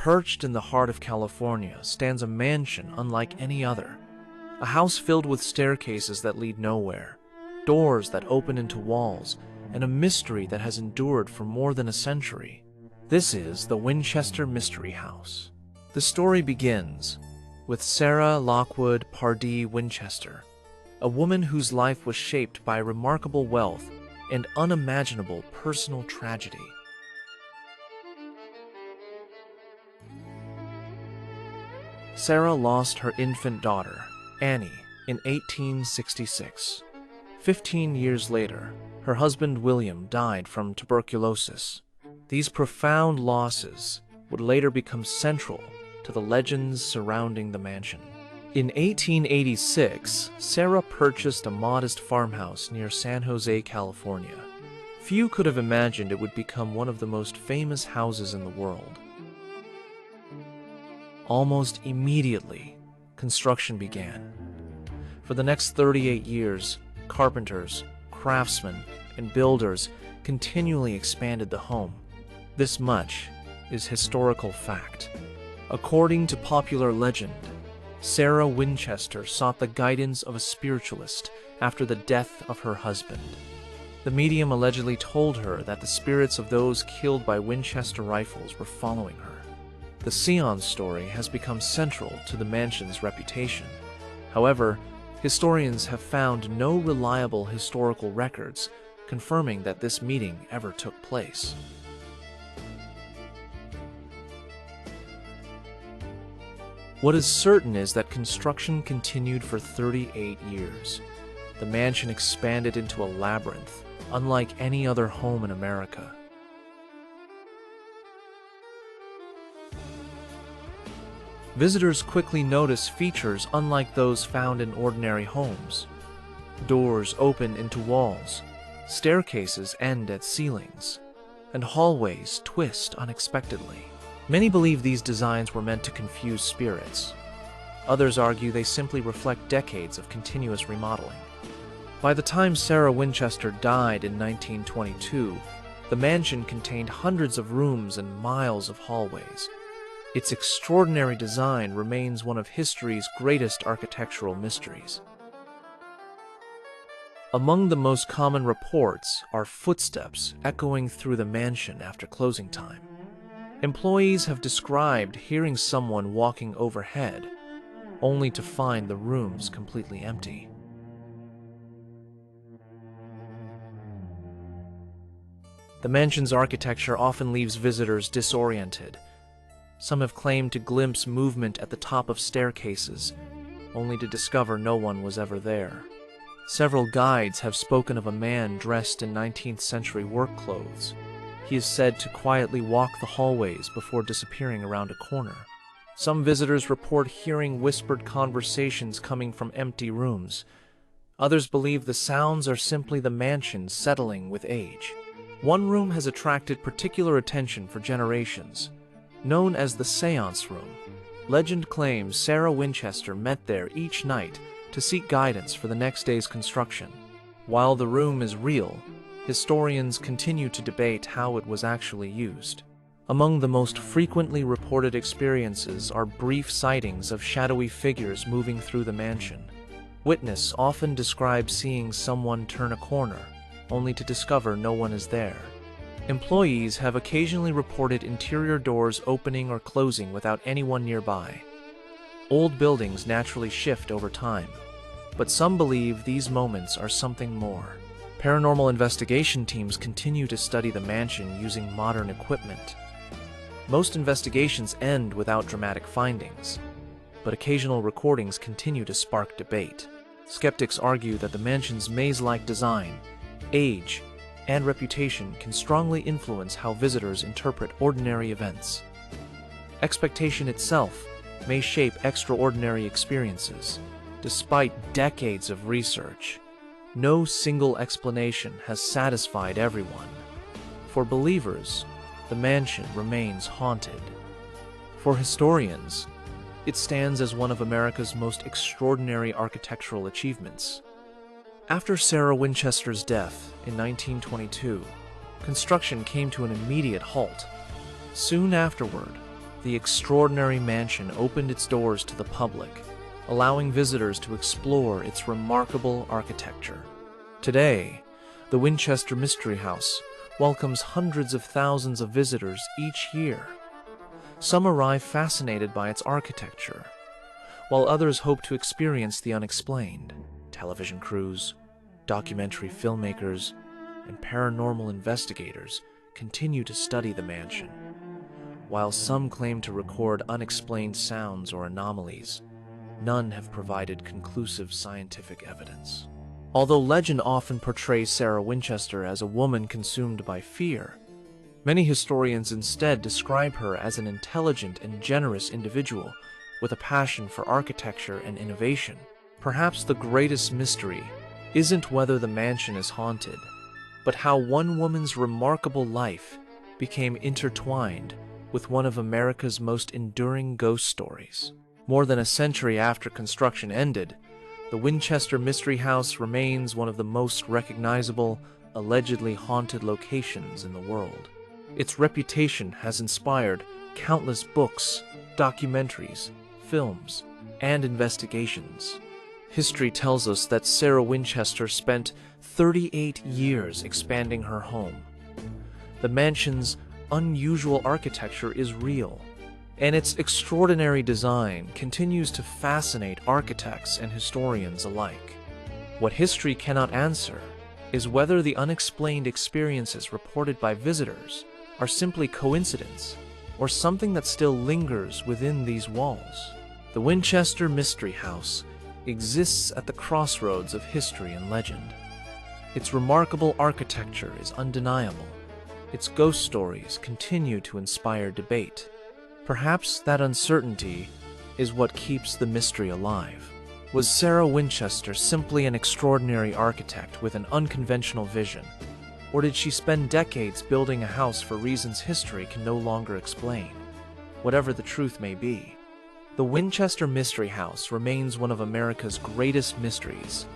Perched in the heart of California stands a mansion unlike any other. A house filled with staircases that lead nowhere, doors that open into walls, and a mystery that has endured for more than a century. This is the Winchester Mystery House. The story begins with Sarah Lockwood Pardee Winchester, a woman whose life was shaped by remarkable wealth and unimaginable personal tragedy. Sarah lost her infant daughter, Annie, in 1866. 15 years later, her husband William died from tuberculosis. These profound losses would later become central to the legends surrounding the mansion. In 1886, Sarah purchased a modest farmhouse near San Jose, California. Few could have imagined it would become one of the most famous houses in the world. Almost immediately, construction began. For the next 38 years, carpenters, craftsmen, and builders continually expanded the home. This much is historical fact. According to popular legend, Sarah Winchester sought the guidance of a spiritualist after the death of her husband. The medium allegedly told her that the spirits of those killed by Winchester rifles were following her. The seance story has become central to the mansion's reputation. However, historians have found no reliable historical records confirming that this meeting ever took place. What is certain is that construction continued for 38 years. The mansion expanded into a labyrinth, unlike any other home in America. Visitors quickly notice features unlike those found in ordinary homes. Doors open into walls, staircases end at ceilings, and hallways twist unexpectedly. Many believe these designs were meant to confuse spirits. Others argue they simply reflect decades of continuous remodeling. By the time Sarah Winchester died in 1922, the mansion contained hundreds of rooms and miles of hallways. Its extraordinary design remains one of history's greatest architectural mysteries. Among the most common reports are footsteps echoing through the mansion after closing time. Employees have described hearing someone walking overhead, only to find the rooms completely empty. The mansion's architecture often leaves visitors disoriented. Some have claimed to glimpse movement at the top of staircases, only to discover no one was ever there. Several guides have spoken of a man dressed in 19th century work clothes. He is said to quietly walk the hallways before disappearing around a corner. Some visitors report hearing whispered conversations coming from empty rooms. Others believe the sounds are simply the mansion settling with age. One room has attracted particular attention for generations. Known as the Seance Room, legend claims Sarah Winchester met there each night to seek guidance for the next day's construction. While the room is real, historians continue to debate how it was actually used. Among the most frequently reported experiences are brief sightings of shadowy figures moving through the mansion. Witnesses often describe seeing someone turn a corner, only to discover no one is there. Employees have occasionally reported interior doors opening or closing without anyone nearby. Old buildings naturally shift over time, but some believe these moments are something more. Paranormal investigation teams continue to study the mansion using modern equipment. Most investigations end without dramatic findings, but occasional recordings continue to spark debate. Skeptics argue that the mansion's maze-like design, age, and reputation can strongly influence how visitors interpret ordinary events. Expectation itself may shape extraordinary experiences. Despite decades of research, no single explanation has satisfied everyone. For believers, the mansion remains haunted. For historians, it stands as one of America's most extraordinary architectural achievements. After Sarah Winchester's death in 1922, construction came to an immediate halt. Soon afterward, the extraordinary mansion opened its doors to the public, allowing visitors to explore its remarkable architecture. Today, the Winchester Mystery House welcomes hundreds of thousands of visitors each year. Some arrive fascinated by its architecture, while others hope to experience the unexplained. Television crews, documentary filmmakers, and paranormal investigators continue to study the mansion. While some claim to record unexplained sounds or anomalies, none have provided conclusive scientific evidence. Although legend often portrays Sarah Winchester as a woman consumed by fear, many historians instead describe her as an intelligent and generous individual with a passion for architecture and innovation. Perhaps the greatest mystery isn't whether the mansion is haunted, but how one woman's remarkable life became intertwined with one of America's most enduring ghost stories. More than a century after construction ended, the Winchester Mystery House remains one of the most recognizable, allegedly haunted locations in the world. Its reputation has inspired countless books, documentaries, films, and investigations. History tells us that Sarah Winchester spent 38 years expanding her home. The mansion's unusual architecture is real, and its extraordinary design continues to fascinate architects and historians alike. What history cannot answer is whether the unexplained experiences reported by visitors are simply coincidence or something that still lingers within these walls. The Winchester Mystery House exists at the crossroads of history and legend. Its remarkable architecture is undeniable. Its ghost stories continue to inspire debate. Perhaps that uncertainty is what keeps the mystery alive. Was Sarah Winchester simply an extraordinary architect with an unconventional vision? Or did she spend decades building a house for reasons history can no longer explain? Whatever the truth may be, the Winchester Mystery House remains one of America's greatest mysteries,